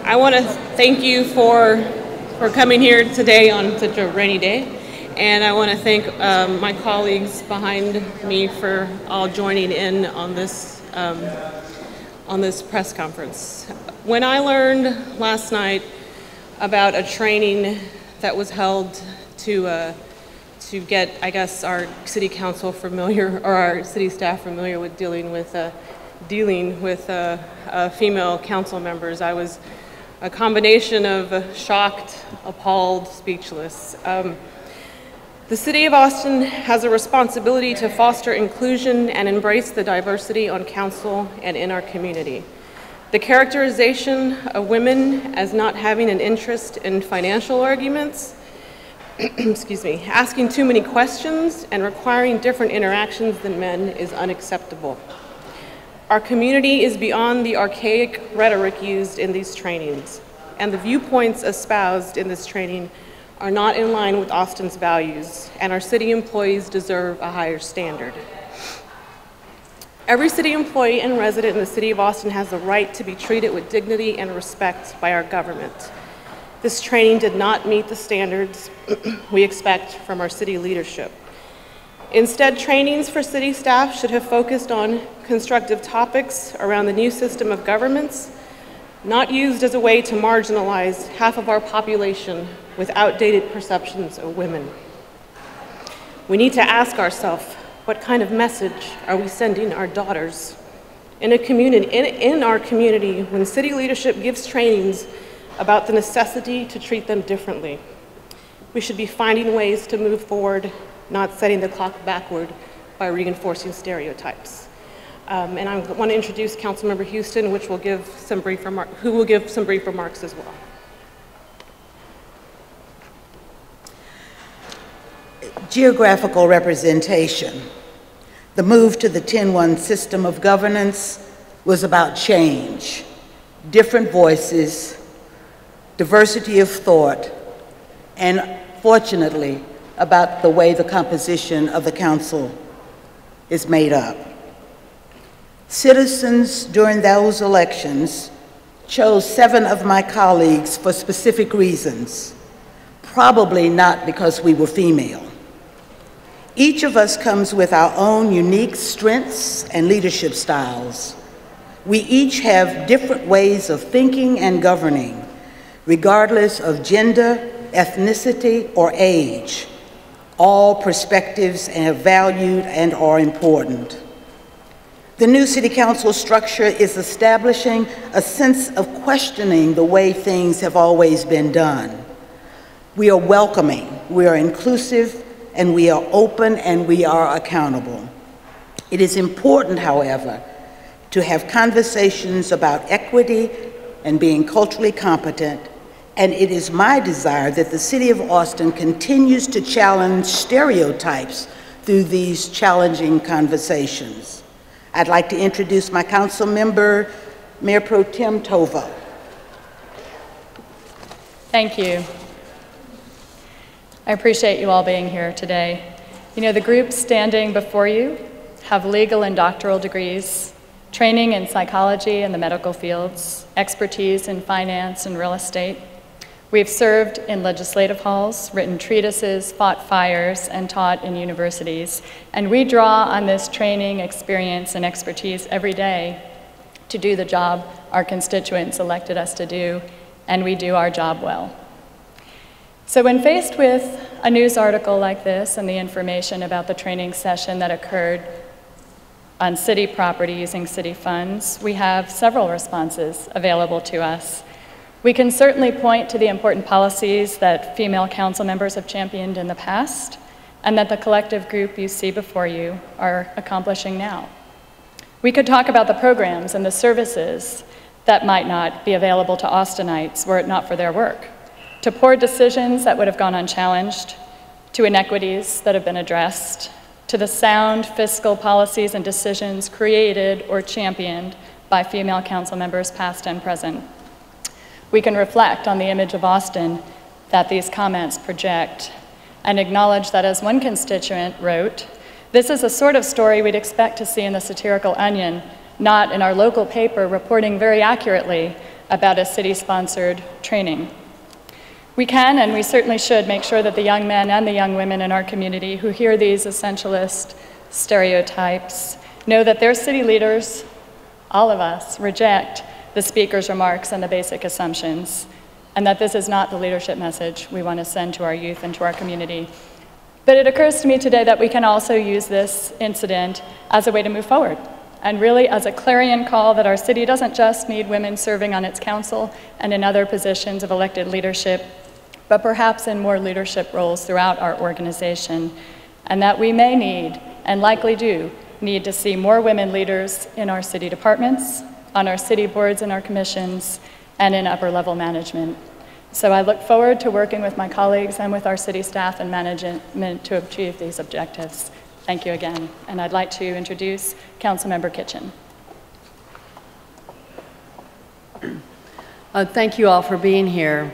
I want to thank you for coming here today on such a rainy day, and I want to thank my colleagues behind me for all joining in on this press conference. When I learned last night about a training that was held to get, I guess, our city council familiar, or our city staff familiar with dealing with female council members, I was a combination of shocked, appalled, speechless. The City of Austin has a responsibility to foster inclusion and embrace the diversity on council and in our community. The characterization of women as not having an interest in financial arguments, excuse me, asking too many questions and requiring different interactions than men is unacceptable. Our community is beyond the archaic rhetoric used in these trainings, and the viewpoints espoused in this training are not in line with Austin's values, and our city employees deserve a higher standard. Every city employee and resident in the City of Austin has the right to be treated with dignity and respect by our government. This training did not meet the standards we expect from our city leadership. Instead, trainings for city staff should have focused on constructive topics around the new system of governments, not used as a way to marginalize half of our population with outdated perceptions of women. We need to ask ourselves, what kind of message are we sending our daughters in our community when city leadership gives trainings about the necessity to treat them differently? We should be finding ways to move forward, not setting the clock backward by reinforcing stereotypes. And I want to introduce Councilmember Houston, who will give some brief remarks as well. Geographical representation. The move to the 10-1 system of governance was about change, different voices, diversity of thought, and fortunately, about the way the composition of the council is made up. Citizens during those elections chose 7 of my colleagues for specific reasons, probably not because we were female. Each of us comes with our own unique strengths and leadership styles. We each have different ways of thinking and governing, regardless of gender, ethnicity, or age. All perspectives are valued and are important. The new City Council structure is establishing a sense of questioning the way things have always been done. We are welcoming, we are inclusive, and we are open, and we are accountable. It is important, however, to have conversations about equity and being culturally competent, and it is my desire that the City of Austin continues to challenge stereotypes through these challenging conversations. I'd like to introduce my council member, Mayor Pro Tem Tovo. Thank you. I appreciate you all being here today. You know, the groups standing before you have legal and doctoral degrees, training in psychology and the medical fields, expertise in finance and real estate. We've served in legislative halls, written treatises, fought fires, and taught in universities. And we draw on this training, experience, and expertise every day to do the job our constituents elected us to do, and we do our job well. So when faced with a news article like this and the information about the training session that occurred on city property using city funds, we have several responses available to us. We can certainly point to the important policies that female council members have championed in the past and that the collective group you see before you are accomplishing now. We could talk about the programs and the services that might not be available to Austinites were it not for their work, to poor decisions that would have gone unchallenged, to inequities that have been addressed, to the sound fiscal policies and decisions created or championed by female council members past and present. We can reflect on the image of Austin that these comments project and acknowledge that, as one constituent wrote, this is a sort of story we'd expect to see in the satirical Onion, not in our local paper reporting very accurately about a city-sponsored training. We can, and we certainly should, make sure that the young men and the young women in our community who hear these essentialist stereotypes know that their city leaders, all of us, reject the speaker's remarks and the basic assumptions, and that this is not the leadership message we want to send to our youth and to our community. But it occurs to me today that we can also use this incident as a way to move forward, and really as a clarion call that our city doesn't just need women serving on its council and in other positions of elected leadership, but perhaps in more leadership roles throughout our organization, and that we may need, and likely do, need to see more women leaders in our city departments, on our city boards and our commissions, and in upper-level management. So I look forward to working with my colleagues and with our city staff and management to achieve these objectives. Thank you again. And I'd like to introduce Councilmember Kitchen. Thank you all for being here.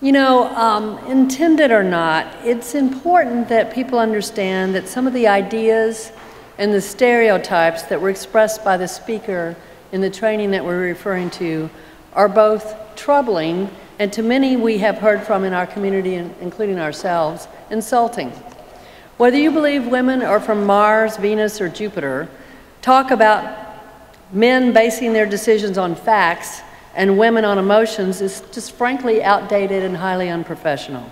You know, intended or not, it's important that people understand that some of the ideas and the stereotypes that were expressed by the speaker in the training that we're referring to are both troubling and to many we have heard from in our community, including ourselves, insulting. Whether you believe women are from Mars, Venus, or Jupiter, talk about men basing their decisions on facts and women on emotions is just frankly outdated and highly unprofessional.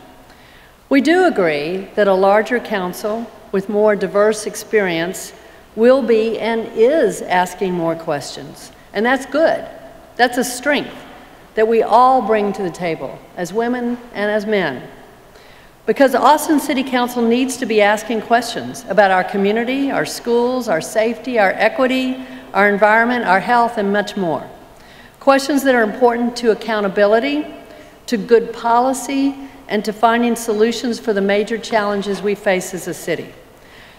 We do agree that a larger council with more diverse experience will be and is asking more questions, and that's good. That's a strength that we all bring to the table, as women and as men. Because Austin City Council needs to be asking questions about our community, our schools, our safety, our equity, our environment, our health, and much more. Questions that are important to accountability, to good policy, and to finding solutions for the major challenges we face as a city.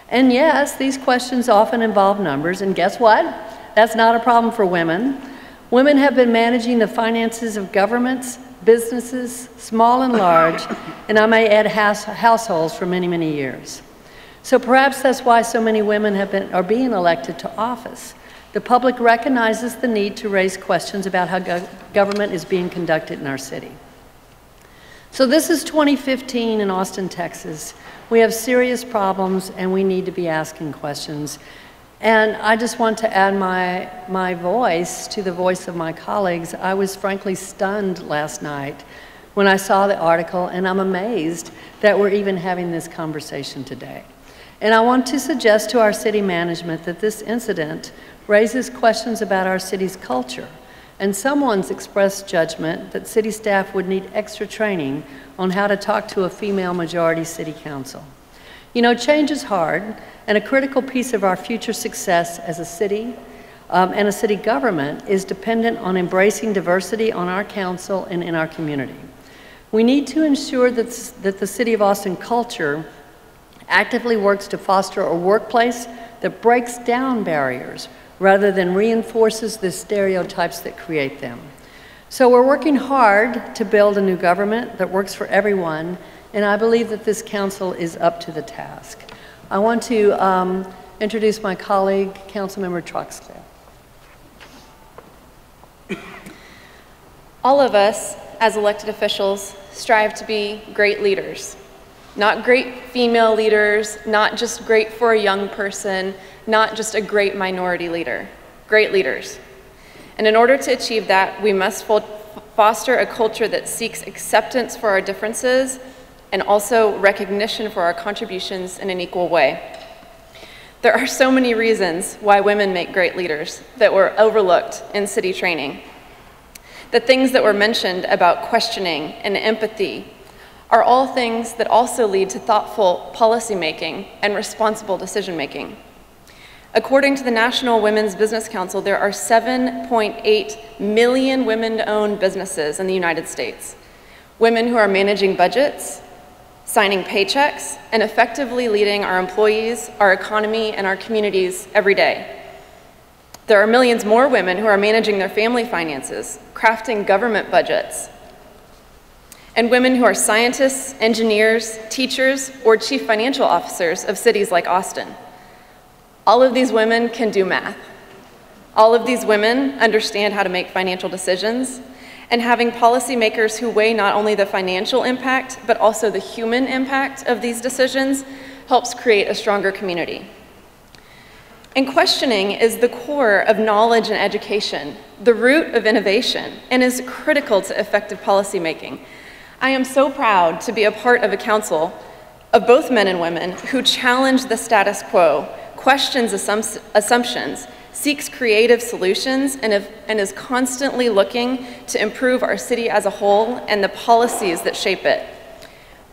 And yes, these questions often involve numbers, and guess what? That's not a problem for women. Women have been managing the finances of governments, businesses, small and large, and I may add households for many, many years. So perhaps that's why so many women are being elected to office. The public recognizes the need to raise questions about how government is being conducted in our city. So this is 2015 in Austin, Texas. We have serious problems and we need to be asking questions. And I just want to add my voice to the voice of my colleagues. I was frankly stunned last night when I saw the article, and I'm amazed that we're even having this conversation today. And I want to suggest to our city management that this incident raises questions about our city's culture, and someone's expressed judgment that city staff would need extra training on how to talk to a female majority city council. You know, change is hard, and a critical piece of our future success as a city and a city government is dependent on embracing diversity on our council and in our community. We need to ensure that the City of Austin culture actively works to foster a workplace that breaks down barriers rather than reinforces the stereotypes that create them. So we're working hard to build a new government that works for everyone, and I believe that this council is up to the task. I want to introduce my colleague, Councilmember Troxclair. All of us, as elected officials, strive to be great leaders. Not great female leaders, not just great for a young person, not just a great minority leader. Great leaders. And in order to achieve that, we must foster a culture that seeks acceptance for our differences and also recognition for our contributions in an equal way. There are so many reasons why women make great leaders that were overlooked in city training. The things that were mentioned about questioning and empathy are all things that also lead to thoughtful policymaking and responsible decision-making. According to the National Women's Business Council, there are 7.8 million women-owned businesses in the United States. Women who are managing budgets, signing paychecks, and effectively leading our employees, our economy, and our communities every day. There are millions more women who are managing their family finances, crafting government budgets, and women who are scientists, engineers, teachers, or chief financial officers of cities like Austin. All of these women can do math. All of these women understand how to make financial decisions, and having policymakers who weigh not only the financial impact, but also the human impact of these decisions helps create a stronger community. And questioning is the core of knowledge and education, the root of innovation, and is critical to effective policymaking. I am so proud to be a part of a council of both men and women who challenge the status quo, questions assumptions, seeks creative solutions, and is constantly looking to improve our city as a whole and the policies that shape it.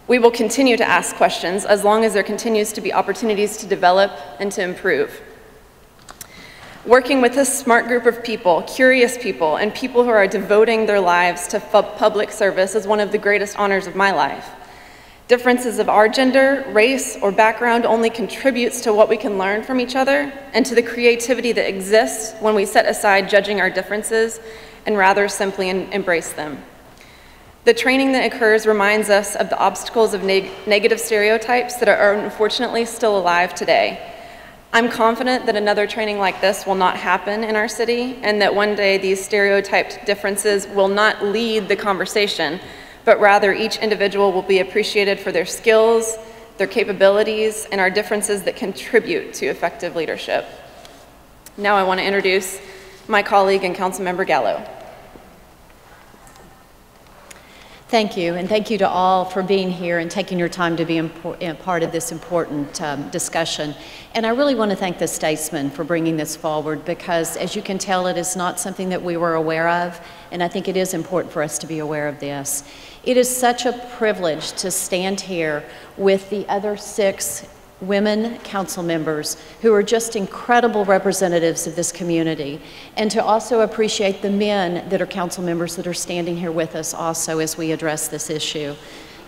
We will continue to ask questions as long as there continues to be opportunities to develop and to improve. Working with a smart group of people, curious people, and people who are devoting their lives to public service is one of the greatest honors of my life. Differences of our gender, race, or background only contributes to what we can learn from each other and to the creativity that exists when we set aside judging our differences and rather simply embrace them. The training that occurs reminds us of the obstacles of negative stereotypes that are unfortunately still alive today. I'm confident that another training like this will not happen in our city, and that one day these stereotyped differences will not lead the conversation, but rather each individual will be appreciated for their skills, their capabilities, and our differences that contribute to effective leadership. Now I want to introduce my colleague and Councilmember Gallo. Thank you, and thank you to all for being here and taking your time to be a part of this important discussion. And I really want to thank the Statesman for bringing this forward, because as you can tell, it is not something that we were aware of, and I think it is important for us to be aware of this. It is such a privilege to stand here with the other 6 women council members who are just incredible representatives of this community, and to also appreciate the men that are council members that are standing here with us also as we address this issue.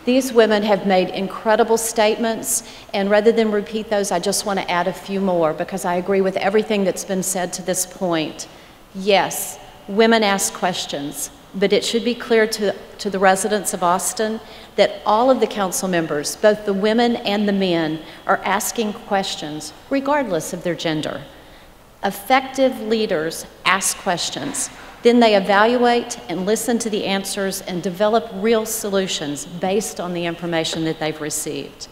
These women have made incredible statements, and rather than repeat those, I just want to add a few more, because I agree with everything that's been said to this point. Yes, women ask questions, but it should be clear to the residents of Austin that all of the council members, both the women and the men, are asking questions regardless of their gender. Effective leaders ask questions. Then they evaluate and listen to the answers and develop real solutions based on the information that they've received.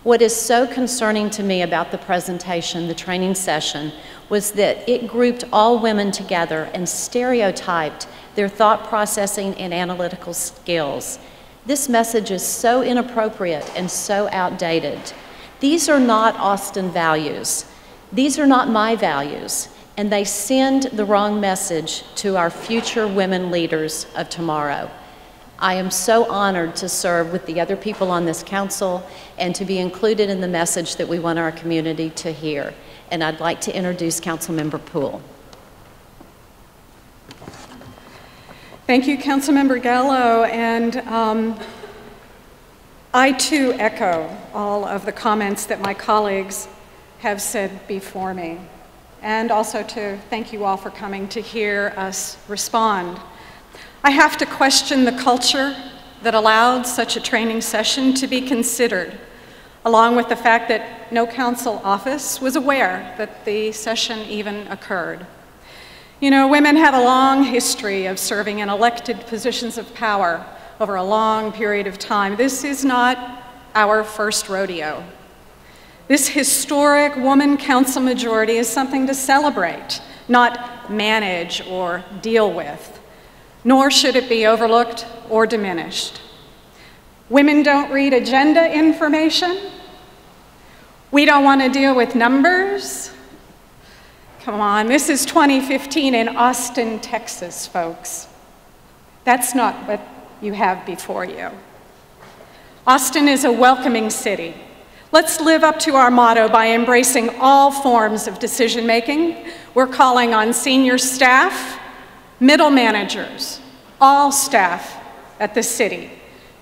What is so concerning to me about the presentation, the training session, was that it grouped all women together and stereotyped their thought processing and analytical skills. This message is so inappropriate and so outdated. These are not Austin values. These are not my values, and they send the wrong message to our future women leaders of tomorrow. I am so honored to serve with the other people on this council and to be included in the message that we want our community to hear. And I'd like to introduce Councilmember Poole. Thank you, Councilmember Gallo, and I too echo all of the comments that my colleagues have said before me, and also to thank you all for coming to hear us respond. I have to question the culture that allowed such a training session to be considered, along with the fact that no council office was aware that the session even occurred. You know, women have a long history of serving in elected positions of power over a long period of time. This is not our first rodeo. This historic woman council majority is something to celebrate, not manage or deal with, nor should it be overlooked or diminished. Women don't read agenda information. We don't want to deal with numbers. Come on, this is 2015 in Austin, Texas, folks. That's not what you have before you. Austin is a welcoming city. Let's live up to our motto by embracing all forms of decision-making. We're calling on senior staff, middle managers, all staff at the city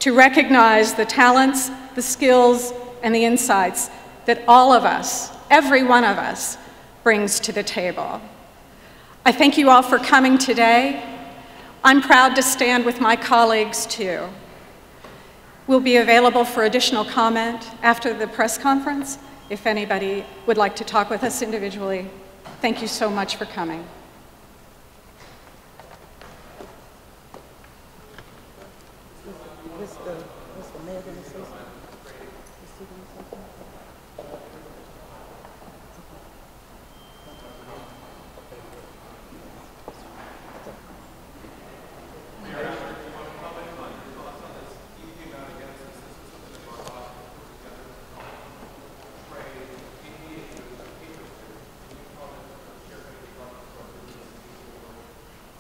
to recognize the talents, the skills, and the insights that all of us, every one of us, brings to the table. I thank you all for coming today. I'm proud to stand with my colleagues too. We'll be available for additional comment after the press conference if anybody would like to talk with us individually. Thank you so much for coming. What's the mayor going to say something? Is he going to say something?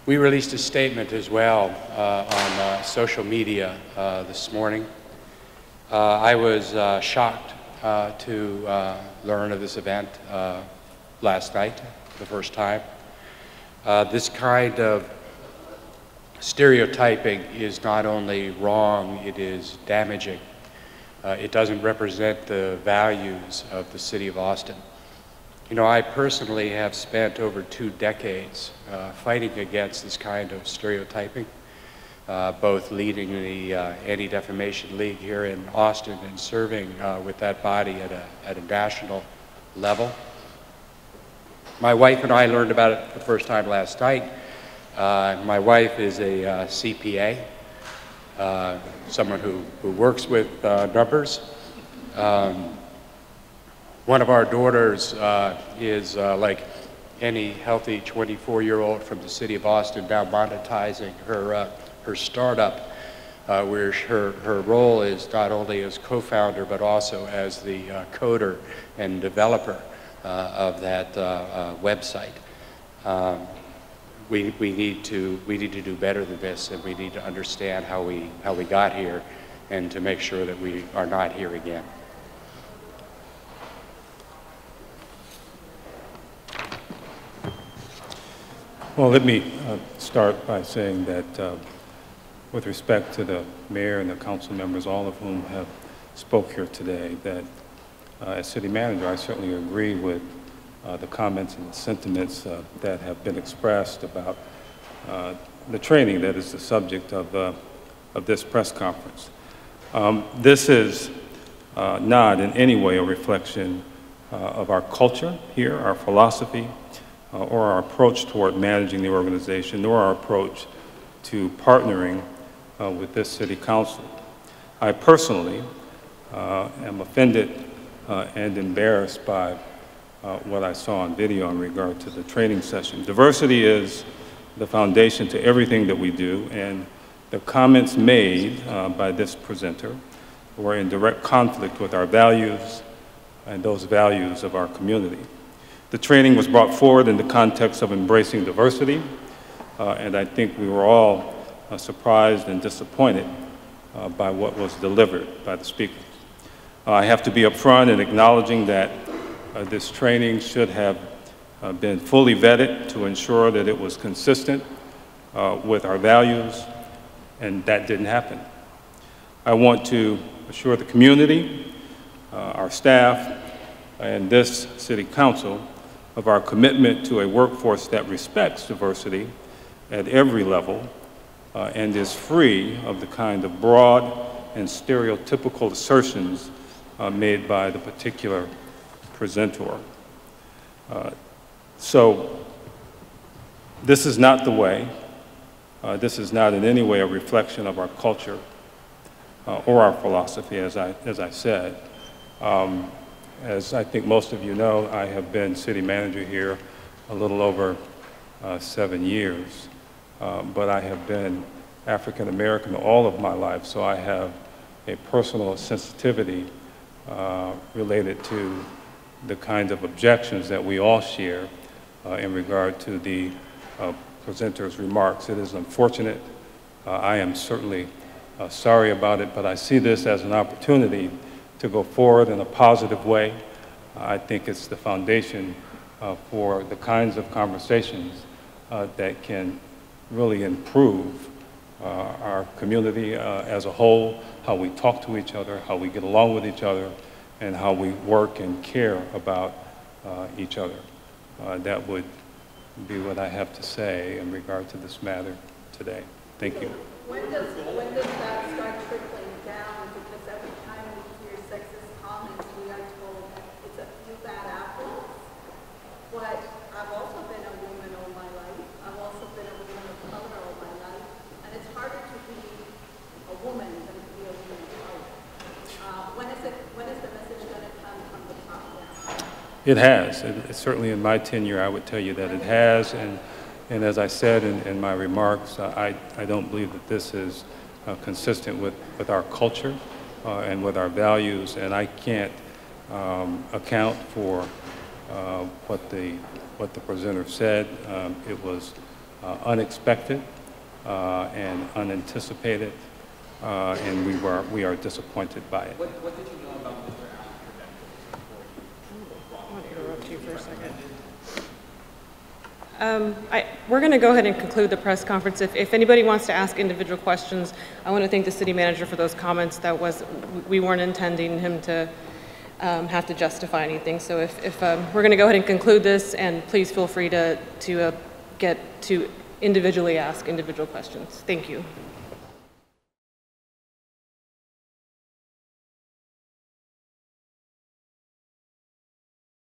We released a statement as well on social media this morning. I was shocked to learn of this event last night for the first time. This kind of stereotyping is not only wrong, it is damaging. It doesn't represent the values of the city of Austin. You know, I personally have spent over 2 decades fighting against this kind of stereotyping, both leading the Anti-Defamation League here in Austin and serving with that body at a national level. My wife and I learned about it for the first time last night. My wife is a CPA, someone who works with numbers. One of our daughters is like any healthy 24-year-old from the city of Austin, now monetizing her startup, where her role is not only as co-founder but also as the coder and developer of that website. We need to do better than this, and we need to understand how we got here, and to make sure that we are not here again. Well, let me start by saying that with respect to the mayor and the council members, all of whom have spoke here today, that as city manager, I certainly agree with the comments and the sentiments that have been expressed about the training that is the subject of this press conference. This is not in any way a reflection of our culture here, our philosophy, or our approach toward managing the organization, nor our approach to partnering with this city council. I personally am offended and embarrassed by what I saw on video in regard to the training session. Diversity is the foundation to everything that we do, and the comments made by this presenter were in direct conflict with our values and those values of our community. The training was brought forward in the context of embracing diversity, and I think we were all surprised and disappointed by what was delivered by the speakers. I have to be upfront in acknowledging that this training should have been fully vetted to ensure that it was consistent with our values, and that didn't happen. I want to assure the community, our staff, and this city council of our commitment to a workforce that respects diversity at every level and is free of the kind of broad and stereotypical assertions made by the particular presenter. So this is not the way. This is not in any way a reflection of our culture or our philosophy, as I said. As I think most of you know, I have been city manager here a little over 7 years, but I have been African American all of my life, so I have a personal sensitivity related to the kinds of objections that we all share in regard to the presenter's remarks. It is unfortunate. I am certainly sorry about it, but I see this as an opportunity to go forward in a positive way. I think it's the foundation for the kinds of conversations that can really improve our community as a whole, how we talk to each other, how we get along with each other, and how we work and care about each other. That would be what I have to say in regard to this matter today. Thank you. When does that start trickling down? Because every time we hear sexist comments, we are told it's a few bad apples. But I've also been a woman all my life. I've also been a woman of color all my life. And it's harder to be a woman than to be building power. When is the message going to come from the top down? It has. Certainly in my tenure, I would tell you that it has. And as I said in my remarks, I don't believe that this is consistent with our culture and with our values. And I can't account for what the presenter said. It was unexpected and unanticipated, and we are disappointed by it. What did you know about Mr. I want to interrupt you for a second. We're going to go ahead and conclude the press conference. If anybody wants to ask individual questions, I want to thank the city manager for those comments. We weren't intending him to have to justify anything. So if we're going to go ahead and conclude this, and please feel free to individually ask individual questions. Thank you.